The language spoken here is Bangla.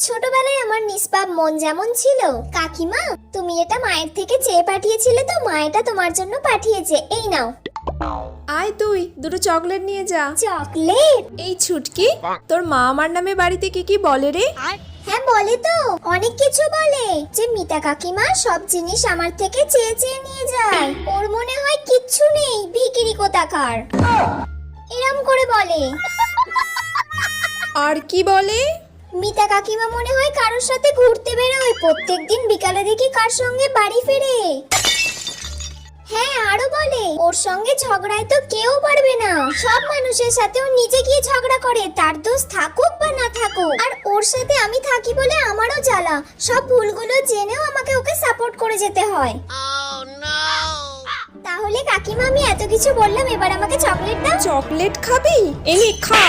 ছোটবেলায় আমার নিষ্পাপ মন যেমন ছিল, কাকিমা তুমি এটা মায়ের থেকে চেয়ে পাঠিয়েছিলে তো মা এটা তোমার জন্য পাঠিয়েছে, এই নাও। আয় তুই দুটো চকলেট নিয়ে যা। চকলেট? এই ছুটকি, তোর মা আমার নামে বাড়িতে কি কি বলে রে? হ্যাঁ বলে তো, অনেক কিছু বলে, যে মিতা কাকিমা সব জিনিস আমার থেকে চেয়ে চেয়ে নিয়ে যায়, ওর মনে হয় কিচ্ছু নেই, ভিখিরি কোথাকার, এরম করে বলে। আর কি বলে? মিতা কাকিমা মনে হয় কারোর সাথে ঘুরতে বেরোয়, প্রত্যেকদিন বিকালে দেখি কার সঙ্গে বাড়ি ফেরে। হ্যাঁ আরো বলে ওর সঙ্গে ঝগড়ায় তো কেউ পারবে না, সব মানুষের সাথে ও নিজে গিয়ে ঝগড়া করে, তার দোষ থাকুক বা না থাকুক, আর ওর সাথে আমি থাকি বলে আমারও জ্বালা, সব ভুলগুলো জেনেও আমাকে ওকে সাপোর্ট করে যেতে হয়। তাহলে কাকিমা আমি এত কিছু বললাম, এবার আমাকে চকলেট দাও। চকলেট খাবি? এনে খা।